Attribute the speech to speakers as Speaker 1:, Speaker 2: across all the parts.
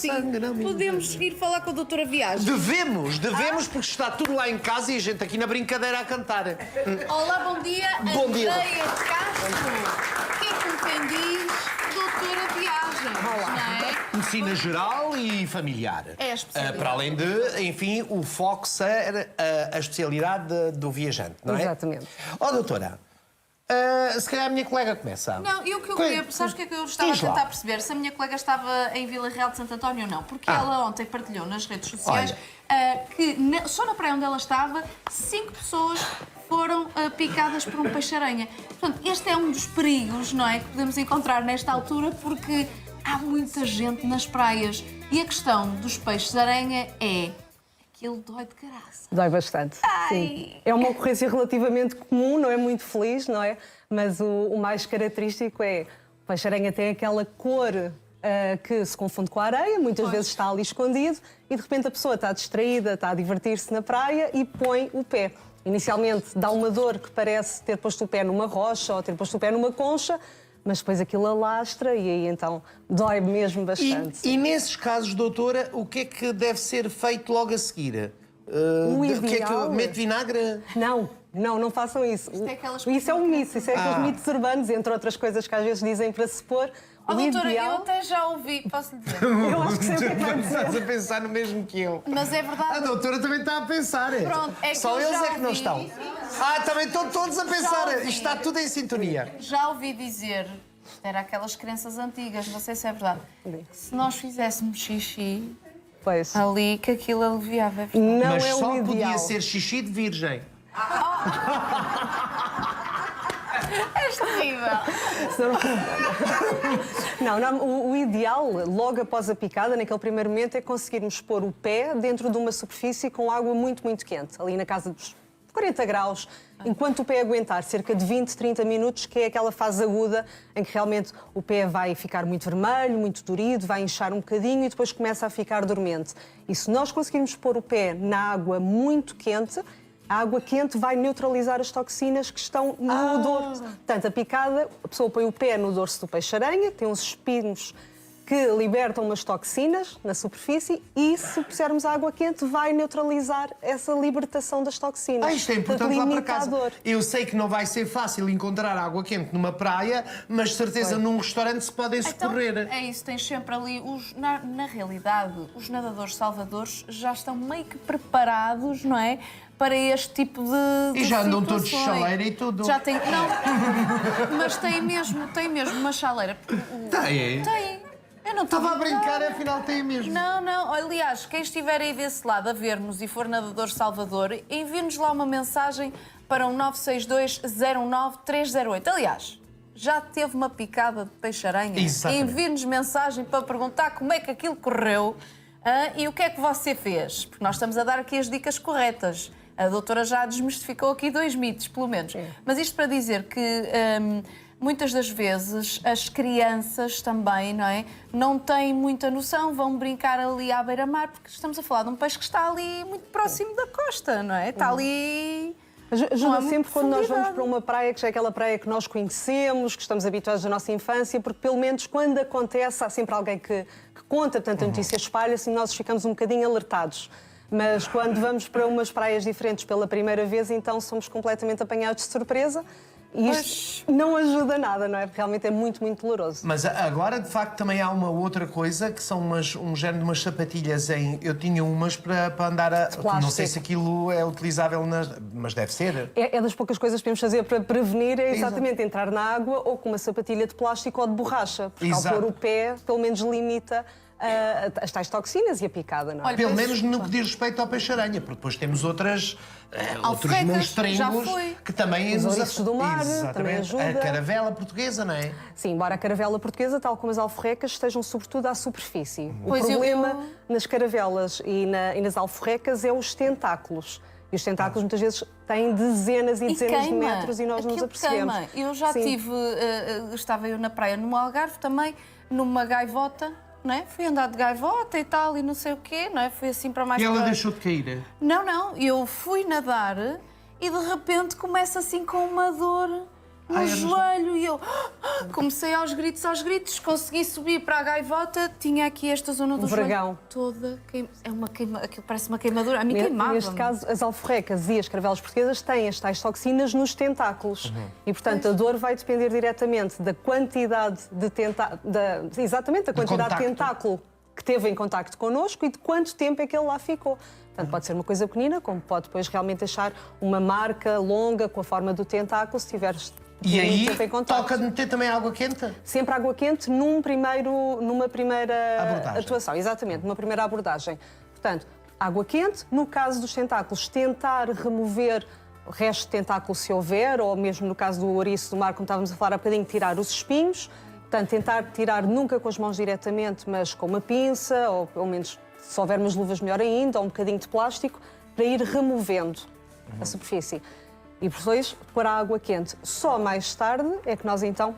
Speaker 1: sangue, não,
Speaker 2: podemos ir falar com a doutora Viagem.
Speaker 1: Devemos, porque está tudo lá em casa e a gente aqui na brincadeira a cantar.
Speaker 2: Olá, bom dia.
Speaker 1: Bom dia.
Speaker 2: Andreia Castro. O que é que me quem diz doutora Viagem?
Speaker 1: Olá.
Speaker 2: Não é?
Speaker 1: Medicina geral e familiar.
Speaker 2: É a especialidade.
Speaker 1: Para além de, enfim, o foco ser a especialidade do viajante, não é?
Speaker 3: Exatamente.
Speaker 1: Doutora, se calhar a minha colega começa.
Speaker 2: Não, eu queria... Sabes o que é que eu estava a
Speaker 1: Diz lá.
Speaker 2: tentar perceber? Se a minha colega estava em Vila Real de Santo António ou não. Porque ela ontem partilhou nas redes sociais que só na praia onde ela estava, 5 pessoas foram picadas por um peixe-aranha. Portanto, este é um dos perigos, não é, que podemos encontrar nesta altura, porque há muita gente nas praias. E a questão dos peixes-aranha é... Aquilo dói de caraça.
Speaker 3: Dói bastante. Sim. É uma ocorrência relativamente comum, não é muito feliz, não é? Mas o mais característico é o peixe-aranha tem aquela cor que se confunde com a areia, muitas vezes está ali escondido e de repente a pessoa está distraída, está a divertir-se na praia e põe o pé. Inicialmente dá uma dor que parece ter posto o pé numa rocha ou ter posto o pé numa concha, mas depois aquilo alastra e aí então dói mesmo bastante.
Speaker 1: E nesses casos, doutora, o que é que deve ser feito logo a seguir?
Speaker 3: O
Speaker 1: O que é que
Speaker 3: ideal...
Speaker 1: mete vinagre?
Speaker 3: Não façam isso. Isso é um mito, isso é aqueles mitos urbanos, entre outras coisas que às vezes dizem para se pôr.
Speaker 2: Oh,
Speaker 3: O
Speaker 2: doutora,
Speaker 3: ideal...
Speaker 2: eu até já ouvi, posso lhe dizer?
Speaker 3: Eu acho que sei o que é que vai dizer.
Speaker 1: Estás a pensar no mesmo que eu.
Speaker 2: Mas é verdade.
Speaker 1: A doutora também está a pensar.
Speaker 2: Pronto, é que
Speaker 1: Só
Speaker 2: eu
Speaker 1: eles
Speaker 2: já
Speaker 1: é que não
Speaker 2: ouvi.
Speaker 1: estão. Também estão todos a pensar.
Speaker 2: ouvi.
Speaker 1: Isto está tudo em sintonia.
Speaker 2: Já ouvi dizer, isto era aquelas crenças antigas, não sei se é verdade, que se nós fizéssemos xixi
Speaker 3: Pois.
Speaker 2: ali, que aquilo aliviava.
Speaker 3: Não
Speaker 1: Mas
Speaker 3: é
Speaker 1: só
Speaker 3: o ideal.
Speaker 1: podia ser xixi de virgem.
Speaker 2: És terrível.
Speaker 3: O ideal, logo após a picada, naquele primeiro momento, é conseguirmos pôr o pé dentro de uma superfície com água muito, muito quente, ali na casa dos 40 graus, enquanto o pé aguentar cerca de 20, 30 minutos, que é aquela fase aguda em que realmente o pé vai ficar muito vermelho, muito dorido, vai inchar um bocadinho e depois começa a ficar dormente. E se nós conseguirmos pôr o pé na água muito quente, a água quente vai neutralizar as toxinas que estão no dorso. Portanto, a picada, a pessoa põe o pé no dorso do peixe-aranha, tem uns espinhos que libertam umas toxinas na superfície e, se pusermos água quente, vai neutralizar essa libertação das toxinas.
Speaker 1: Isto é importante
Speaker 3: Portanto,
Speaker 1: lá para
Speaker 3: limita a
Speaker 1: casa.
Speaker 3: dor.
Speaker 1: Eu sei que não vai ser fácil encontrar água quente numa praia, mas de certeza num restaurante se podem socorrer.
Speaker 2: Então, é isso, tens sempre ali, na realidade, os nadadores salvadores já estão meio que preparados, não é? Para este tipo de
Speaker 1: E já andam todos de
Speaker 2: situações.
Speaker 1: chaleira e tudo.
Speaker 2: Já tem, não, mas tem mesmo uma chaleira.
Speaker 1: Tem.
Speaker 2: Tem. Eu não estou
Speaker 1: Estava a brincar, afinal tem mesmo.
Speaker 2: Não. Aliás, quem estiver aí desse lado a ver-nos e for nadador Salvador, envie-nos lá uma mensagem para o 962-09-308. Aliás, já teve uma picada de peixe-aranha?
Speaker 1: Exatamente.
Speaker 2: Envie-nos mensagem para perguntar como é que aquilo correu e o que é que você fez. Porque nós estamos a dar aqui as dicas corretas. A doutora já desmistificou aqui 2 mitos, pelo menos. Mas isto para dizer que... muitas das vezes as crianças também, não é? Não têm muita noção, vão brincar ali à beira-mar, porque estamos a falar de um peixe que está ali muito próximo da costa, não é? Está ali...
Speaker 3: Ajuda sempre quando nós vamos para uma praia, que já é aquela praia que nós conhecemos, que estamos habituados da nossa infância, porque pelo menos quando acontece há sempre alguém que conta, portanto a notícia espalha-se e nós ficamos um bocadinho alertados. Mas quando vamos para umas praias diferentes pela primeira vez, então somos completamente apanhados de surpresa. E isto não ajuda nada, não é? Porque realmente é muito, muito doloroso.
Speaker 1: Mas agora, de facto, também há uma outra coisa, que são um género de umas sapatilhas em... Eu tinha umas para andar a... Não sei se aquilo é utilizável, mas deve ser.
Speaker 3: É das poucas coisas que podemos fazer para prevenir, é exatamente entrar na água ou com uma sapatilha de plástico ou de borracha. Porque ao pôr o pé, pelo menos limita as tais toxinas e a picada, não é?
Speaker 2: Olha,
Speaker 1: Pelo menos no que diz respeito ao peixe-aranha, porque depois temos outros monstrinhos que também
Speaker 3: os
Speaker 1: nos
Speaker 3: ouriços do mar também ajuda.
Speaker 1: A caravela portuguesa, não é?
Speaker 3: Sim, embora a caravela portuguesa, tal como as alforrecas, estejam sobretudo à superfície.
Speaker 2: Pois
Speaker 3: o problema nas caravelas e nas alforrecas é os tentáculos. E os tentáculos muitas vezes têm dezenas e dezenas de metros e nós não nos apercebemos.
Speaker 2: Queima. Eu já tive, estava eu na praia no Algarve também, numa gaivota, não é? Fui andar de gaivota e tal e não sei o quê, não é? Fui assim para mais...
Speaker 1: E ela deixou de cair?
Speaker 2: Não, eu fui nadar e de repente começa assim com uma dor no joelho e eu comecei aos gritos, consegui subir para a gaivota, tinha aqui esta zona do joelho toda, aquilo parece uma queimadura, a mim queimava.
Speaker 3: Neste caso, as alforrecas e as caravelas portuguesas têm as tais toxinas nos tentáculos e, portanto, a dor vai depender diretamente da quantidade de tentáculo que teve em contacto connosco e de quanto tempo é que ele lá ficou. Portanto, pode ser uma coisa pequenina, como pode depois realmente deixar uma marca longa com a forma do tentáculo, se tiveres
Speaker 1: E aí,
Speaker 3: tempo em contacto.
Speaker 1: toca de meter também água quente?
Speaker 3: Sempre água quente numa primeira
Speaker 1: Abordagem.
Speaker 3: atuação, exatamente, numa primeira abordagem. Portanto, água quente, no caso dos tentáculos, tentar remover o resto de tentáculo se houver, ou mesmo no caso do ouriço do mar, como estávamos a falar há bocadinho, tirar os espinhos. Portanto, tentar tirar nunca com as mãos diretamente, mas com uma pinça, ou pelo menos, se houver umas luvas, melhor ainda, ou um bocadinho de plástico, para ir removendo a superfície. E depois, pôr a água quente. Só mais tarde é que nós, então,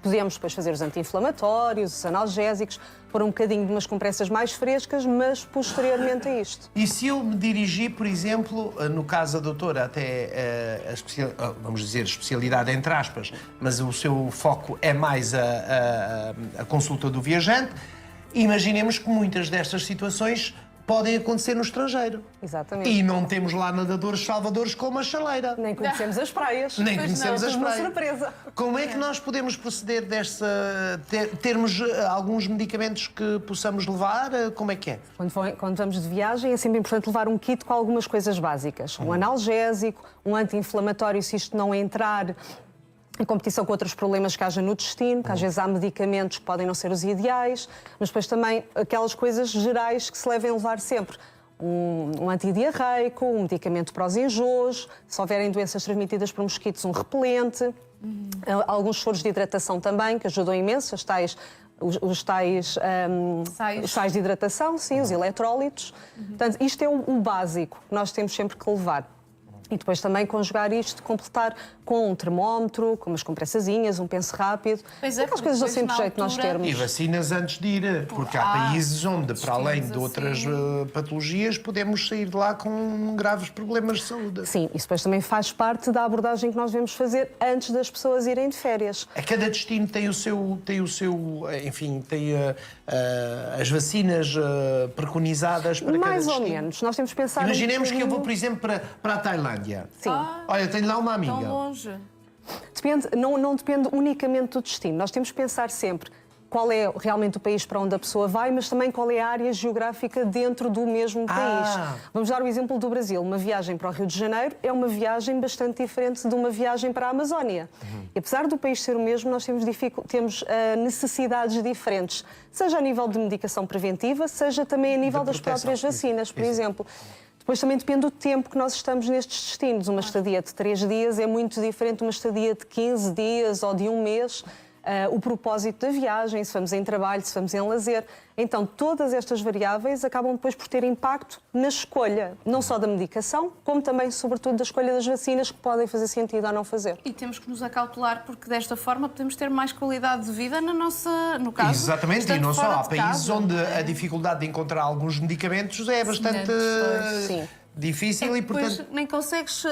Speaker 3: podemos depois fazer os anti-inflamatórios, os analgésicos, pôr um bocadinho de umas compressas mais frescas, mas posteriormente a isto.
Speaker 1: E se eu me dirigir, por exemplo, no caso da doutora, até vamos dizer, especialidade entre aspas, mas o seu foco é mais a consulta do viajante, imaginemos que muitas destas situações podem acontecer no estrangeiro.
Speaker 3: Exatamente.
Speaker 1: E não temos lá nadadores salvadores com uma chaleira.
Speaker 3: Nem conhecemos as praias.
Speaker 1: Nem conhecemos as
Speaker 3: Uma
Speaker 1: praias.
Speaker 3: surpresa.
Speaker 1: Como é que nós podemos proceder termos alguns medicamentos que possamos levar? Como é que é?
Speaker 3: Quando vamos de viagem, é sempre importante levar um kit com algumas coisas básicas. Um analgésico, um anti-inflamatório, se isto não entrar em competição com outros problemas que haja no destino, que às vezes há medicamentos que podem não ser os ideais, mas depois também aquelas coisas gerais que se devem levar sempre. Um antidiarreico, um medicamento para os enjoos, se houverem doenças transmitidas por mosquitos, um repelente, alguns soros de hidratação também, que ajudam imenso, os tais sais de hidratação, sim, os eletrólitos. Portanto, isto é o básico que nós temos sempre que levar. E depois também conjugar isto, completar com um termómetro, com umas compressazinhas, um penso rápido.
Speaker 2: Pois é,
Speaker 3: aquelas coisas dão sempre jeito de nós termos.
Speaker 1: E vacinas antes de ir, porque há países onde, para além de outras patologias, podemos sair de lá com graves problemas de saúde.
Speaker 3: Sim, isso depois também faz parte da abordagem que nós devemos fazer antes das pessoas irem de férias.
Speaker 1: A cada destino tem o seu enfim, tem as vacinas preconizadas para cada destino.
Speaker 3: Mais ou menos. Nós temos que pensar
Speaker 1: Imaginemos que eu vou, por exemplo, para a Tailândia.
Speaker 3: Sim.
Speaker 1: Olha, tenho lá uma amiga.
Speaker 2: Tão longe.
Speaker 3: Não depende unicamente do destino. Nós temos que pensar sempre qual é realmente o país para onde a pessoa vai, mas também qual é a área geográfica dentro do mesmo país. Vamos dar o exemplo do Brasil. Uma viagem para o Rio de Janeiro é uma viagem bastante diferente de uma viagem para a Amazónia. E apesar do país ser o mesmo, nós temos necessidades diferentes, seja a nível de medicação preventiva, seja também a nível das próprias vacinas, por exemplo. Depois também depende do tempo que nós estamos nestes destinos. Uma estadia de 3 dias é muito diferente de uma estadia de 15 dias ou de um mês. O propósito da viagem, se vamos em trabalho, se vamos em lazer. Então, todas estas variáveis acabam depois por ter impacto na escolha, não só da medicação, como também, sobretudo, da escolha das vacinas que podem fazer sentido ou não fazer.
Speaker 2: E temos que nos acautelar, porque desta forma podemos ter mais qualidade de vida no caso.
Speaker 1: Exatamente, e não só. Há países onde
Speaker 2: a
Speaker 1: dificuldade de encontrar alguns medicamentos é bastante difícil e,
Speaker 2: depois
Speaker 1: portanto...
Speaker 2: nem consegues,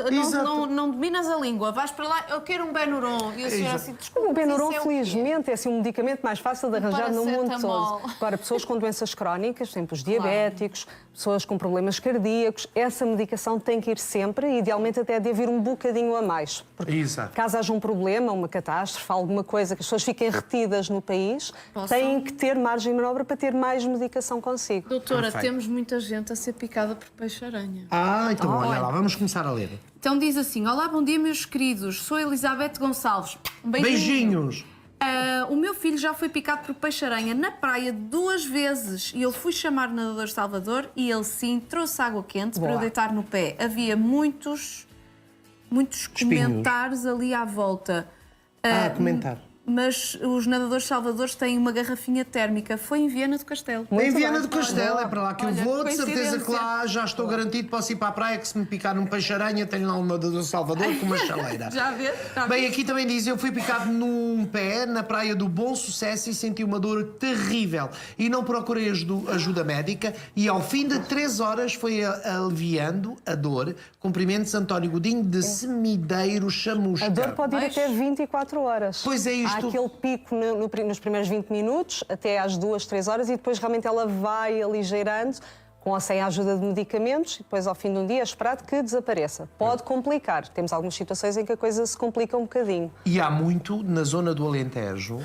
Speaker 2: não dominas a língua. Vais para lá, eu quero um Benuron. E o senhor assim, desculpa,
Speaker 3: O Benuron,
Speaker 2: isso é o quê?
Speaker 3: felizmente, é assim um medicamento mais fácil de arranjar no mundo
Speaker 2: paracetamol.
Speaker 3: todo. Agora, pessoas com doenças crónicas, por exemplo, os diabéticos, pessoas com problemas cardíacos, essa medicação tem que ir sempre, idealmente até de haver um bocadinho a mais. Porque caso haja um problema, uma catástrofe, alguma coisa, que as pessoas fiquem retidas no país, têm que ter margem de manobra para ter mais medicação consigo.
Speaker 2: Doutora, temos muita gente a ser picada por peixe-aranha.
Speaker 1: Então olha lá, vamos começar a ler.
Speaker 2: Então diz assim: olá, bom dia, meus queridos. Sou Elizabeth Gonçalves. Um
Speaker 1: Beijinhos!
Speaker 2: O meu filho já foi picado por peixe-aranha na praia 2 vezes e eu fui chamar o nadador Salvador e ele sim trouxe água quente para eu deitar no pé. Havia muitos comentários ali à volta.
Speaker 1: Comentar.
Speaker 2: mas os nadadores salvadores têm uma garrafinha térmica. Foi em Viana do Castelo.
Speaker 1: Em
Speaker 3: Muito
Speaker 1: Viana
Speaker 3: bem.
Speaker 1: do Castelo, é para lá que eu
Speaker 2: Olha,
Speaker 1: vou. De certeza
Speaker 2: coincidência.
Speaker 1: que lá já estou garantido, posso ir para a praia, que se me picar num peixe-aranha, tenho lá um nadador Salvador com uma chaleira.
Speaker 2: Já vê?
Speaker 1: Bem, aqui também diz, eu fui picado num pé na praia do Bom Sucesso e senti uma dor terrível. E não procurei ajuda médica e ao fim de 3 horas foi aliviando a dor. Cumprimentos António Godinho de Semideiro Chamusca.
Speaker 3: A dor pode ir
Speaker 2: Mas-
Speaker 3: até 24 horas.
Speaker 1: Pois é isto.
Speaker 3: Há aquele pico nos primeiros 20 minutos, até às 2, 3 horas, e depois realmente ela vai aligeirando, com ou sem a ajuda de medicamentos, e depois ao fim de um dia é esperado que desapareça. Pode complicar. Temos algumas situações em que a coisa se complica um bocadinho.
Speaker 1: E há muito na zona do Alentejo,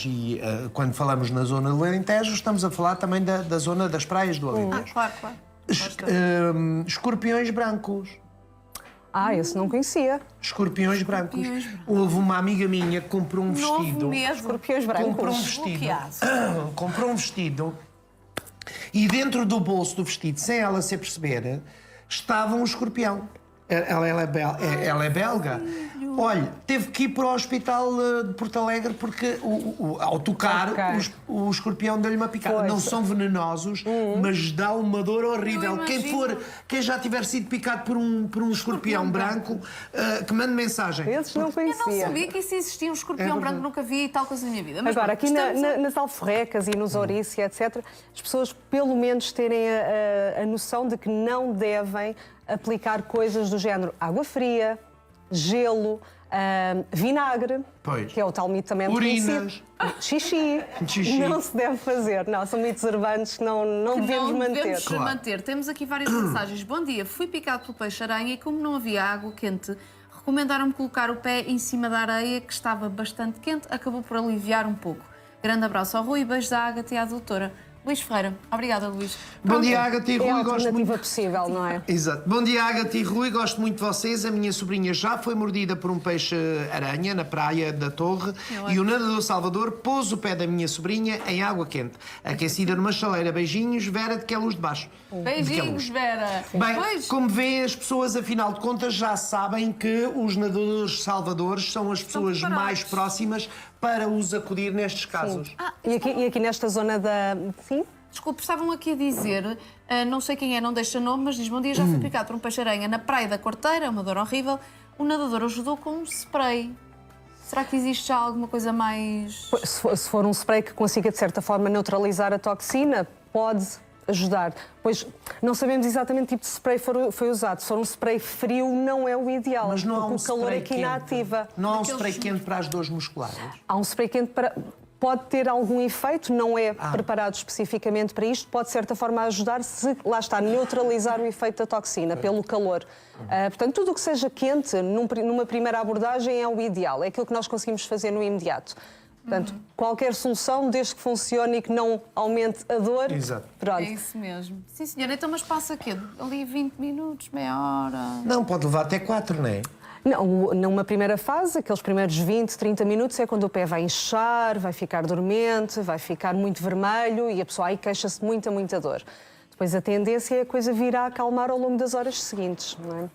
Speaker 1: e quando falamos na zona do Alentejo, estamos a falar também da zona das praias do Alentejo.
Speaker 2: Claro.
Speaker 1: Escorpiões brancos.
Speaker 3: Esse não conhecia.
Speaker 1: Escorpiões brancos.
Speaker 2: Escorpiões brancos.
Speaker 1: Houve uma amiga minha que comprou um
Speaker 2: Novo
Speaker 1: vestido.
Speaker 2: medo.
Speaker 3: Escorpiões brancos.
Speaker 1: Comprou um vestido.
Speaker 2: Bloqueado.
Speaker 1: Comprou um vestido e dentro do bolso do vestido, sem ela se aperceber, estava um escorpião. Ela é belga. Olha, teve que ir para o hospital de Porto Alegre porque ao tocar o escorpião deu-lhe uma picada.
Speaker 3: Pois.
Speaker 1: Não são venenosos, mas dá uma dor horrível.
Speaker 2: Eu
Speaker 1: Quem já tiver sido picado por um escorpião branco, que mande mensagem.
Speaker 3: Esses não
Speaker 2: Eu
Speaker 3: conhecia.
Speaker 2: não sabia que isso existia, um escorpião
Speaker 1: verdade.
Speaker 2: branco, nunca vi tal coisa na minha vida. Mas
Speaker 3: Agora,
Speaker 2: pronto,
Speaker 3: aqui
Speaker 2: estamos a-
Speaker 3: nas alforrecas e nos ouriços, etc., as pessoas pelo menos terem a noção de que não devem aplicar coisas do género água fria, gelo, vinagre,
Speaker 1: Pois.
Speaker 3: que é o tal mito também
Speaker 1: Urinas.
Speaker 3: conhecido. Xixi.
Speaker 1: Xixi.
Speaker 3: Não se deve fazer. Não, são mitos urbanos que não devemos
Speaker 2: Não
Speaker 3: manter.
Speaker 2: devemos
Speaker 1: Claro.
Speaker 2: manter. Temos aqui várias mensagens. Bom dia, fui picado pelo peixe-aranha e como não havia água quente, recomendaram-me colocar o pé em cima da areia, que estava bastante quente, acabou por aliviar um pouco. Grande abraço ao Rui, beijos da Ágata e à doutora. Luís Ferreira. Obrigada, Luís.
Speaker 1: Bom dia, Ágata e
Speaker 3: É a
Speaker 1: Rui. Gosto muito.
Speaker 3: alternativa possível, não é?
Speaker 1: Exato. Bom dia, Ágata e Rui. Gosto muito de vocês. A minha sobrinha já foi mordida por um peixe-aranha na praia da Torre e o nadador Salvador pôs o pé da minha sobrinha em água quente, aquecida numa chaleira. Beijinhos, Vera, de que é luz de baixo.
Speaker 2: Beijinhos, Vera.
Speaker 1: Bem,
Speaker 2: Pois,
Speaker 1: como vêem, as pessoas, afinal de contas, já sabem que os nadadores salvadores são as pessoas
Speaker 2: preparados.
Speaker 1: mais próximas para os acudir nestes casos.
Speaker 3: E aqui nesta zona da... Sim?
Speaker 2: desculpe, estavam aqui a dizer, não sei quem é, não deixa nome, mas diz, bom dia, já fui picado por um peixe-aranha na praia da Quarteira, uma dor horrível. O nadador ajudou com um spray. Será que existe já alguma coisa mais...
Speaker 3: Se for um spray que consiga, de certa forma, neutralizar a toxina, pode ajudar. Pois não sabemos exatamente que tipo de spray foi usado. Se for um spray frio, não é o ideal,
Speaker 1: Mas não há
Speaker 3: porque
Speaker 1: um
Speaker 3: o calor
Speaker 1: spray
Speaker 3: aqui
Speaker 1: quente.
Speaker 3: inativa.
Speaker 1: Não há um spray quente para as dores musculares?
Speaker 3: Há um spray quente para... Pode ter algum efeito, não é preparado especificamente para isto, pode de certa forma ajudar se, lá está, neutralizar o efeito da toxina pelo calor. Portanto, tudo o que seja quente numa primeira abordagem é o ideal, é aquilo que nós conseguimos fazer no imediato. Portanto, qualquer solução, desde que funcione e que não aumente a dor,
Speaker 1: Exato.
Speaker 3: pronto.
Speaker 2: É isso mesmo. Sim, senhora, então mas passa quê? Ali 20 minutos, meia hora...
Speaker 1: Não, pode levar até 4, não é?
Speaker 3: Não, numa primeira fase, aqueles primeiros 20, 30 minutos é quando o pé vai inchar, vai ficar dormente, vai ficar muito vermelho e a pessoa aí queixa-se de muita dor. Depois a tendência é a coisa vir a acalmar ao longo das horas seguintes, não é?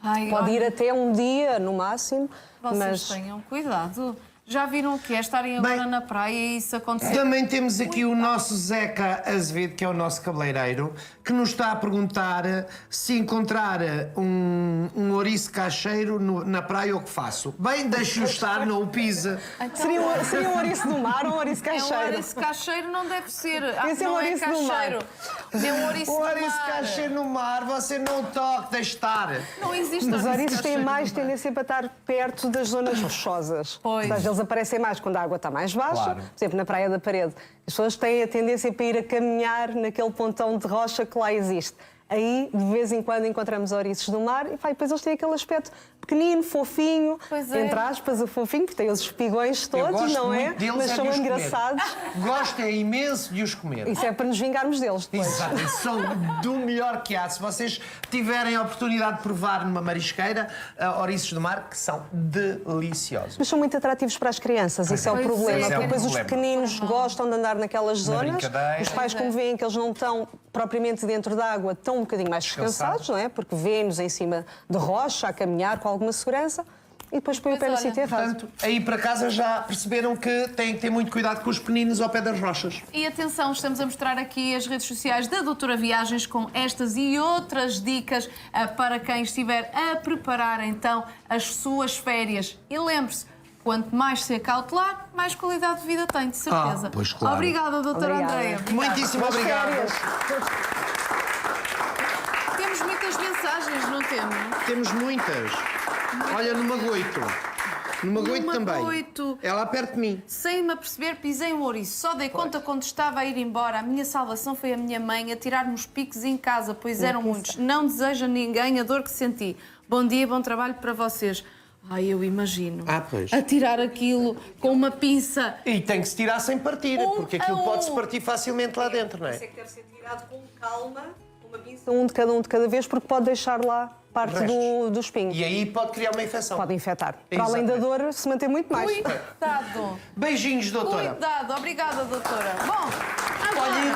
Speaker 2: Ai,
Speaker 3: Pode
Speaker 2: olha,
Speaker 3: ir até um dia, no máximo,
Speaker 2: Vocês
Speaker 3: mas...
Speaker 2: tenham cuidado. Já viram o que é estarem agora
Speaker 1: Bem,
Speaker 2: na praia e isso acontecer?
Speaker 1: Também temos aqui o nosso Zeca Azevedo, que é o nosso cabeleireiro, que nos está a perguntar se encontrar um ouriço cacheiro na praia, o que faço? Bem, deixe-o estar, não o pise.
Speaker 3: Seria um ouriço do mar ou um ouriço
Speaker 2: É um
Speaker 3: cacheiro?
Speaker 2: ouriço cacheiro, não deve ser.
Speaker 3: Esse é um
Speaker 2: não
Speaker 3: ouriço do mar.
Speaker 2: cacheiro. É um ouriço
Speaker 1: O
Speaker 2: do
Speaker 1: ouriço
Speaker 2: mar.
Speaker 1: cacheiro no mar, você não toque, deixe estar.
Speaker 2: Não existe
Speaker 3: Os
Speaker 2: ouriço
Speaker 3: ouriços têm
Speaker 2: cacheiro
Speaker 3: mais
Speaker 2: no mar.
Speaker 3: tendência para estar perto das zonas rochosas.
Speaker 2: Pois.
Speaker 3: Ou seja, eles aparecem mais quando a água está mais baixa,
Speaker 1: Claro.
Speaker 3: por exemplo, na Praia da Parede. As pessoas têm a tendência para ir a caminhar naquele pontão de rocha que lá existe. Aí, de vez em quando, encontramos ouriços do mar e depois eles têm aquele aspecto pequenino, fofinho,
Speaker 2: Pois é.
Speaker 3: entre aspas, o fofinho, porque tem os espigões
Speaker 1: Eu
Speaker 3: todos,
Speaker 1: gosto
Speaker 3: não é?
Speaker 1: muito deles,
Speaker 3: Mas
Speaker 1: é
Speaker 3: são
Speaker 1: de os comer.
Speaker 3: engraçados.
Speaker 1: Gosto é imenso de os comer.
Speaker 3: Isso é para nos vingarmos deles depois.
Speaker 1: Exato, são do melhor que há. Se vocês tiverem a oportunidade de provar numa marisqueira, ouriços do mar, que são deliciosos.
Speaker 3: Mas são muito atrativos para as crianças, isso é o
Speaker 2: Pois é.
Speaker 3: problema.
Speaker 2: Esse é o
Speaker 3: Porque depois os
Speaker 1: problema.
Speaker 3: pequeninos gostam de andar naquelas zonas.
Speaker 1: brincadeira.
Speaker 3: Os pais, como veem que eles não estão propriamente dentro da água, estão um bocadinho mais descansados, não é? Porque vêem-nos em cima de rocha, a caminhar com alguma segurança. e depois põe o pé no
Speaker 2: Pois olha,
Speaker 3: sítio errado.
Speaker 1: Portanto, aí para casa já perceberam que têm que ter muito cuidado com os peninos ao pé das rochas.
Speaker 2: E atenção, estamos a mostrar aqui as redes sociais da Doutora Viagens com estas e outras dicas para quem estiver a preparar então as suas férias. E lembre-se, quanto mais se acautelar, mais qualidade de vida tem, de certeza.
Speaker 1: Pois claro.
Speaker 2: Obrigada, doutora
Speaker 3: Obrigada.
Speaker 2: Andreia.
Speaker 1: Muitíssimo
Speaker 3: Boas
Speaker 1: obrigado.
Speaker 3: férias.
Speaker 2: Temos muitas mensagens, não temos?
Speaker 1: Temos muitas. Olha, no Magoito. No Magoito
Speaker 2: No
Speaker 1: também.
Speaker 2: Magoito.
Speaker 1: É lá perto de mim.
Speaker 2: Sem me aperceber, pisei um ouriço. Só dei conta quando estava a ir embora. A minha salvação foi a minha mãe a tirar-me os picos em casa, pois eram muitos. Não desejo a ninguém a dor que senti. Bom dia, bom trabalho para vocês. Ai, eu imagino.
Speaker 1: Pois.
Speaker 2: A tirar aquilo com uma pinça.
Speaker 1: E tem que se tirar sem partir, porque aquilo
Speaker 2: a
Speaker 1: pode-se partir facilmente lá dentro, não é?
Speaker 3: que deve ser tirado com calma, com uma pinça, um de cada vez, porque pode deixar lá parte do espinho.
Speaker 1: E aí pode criar uma infecção.
Speaker 3: Pode infectar. Para além da dor, se manter muito mais.
Speaker 2: Cuidado.
Speaker 1: Beijinhos, doutora.
Speaker 2: Cuidado. Obrigada, doutora. Bom, agora...
Speaker 1: Olha,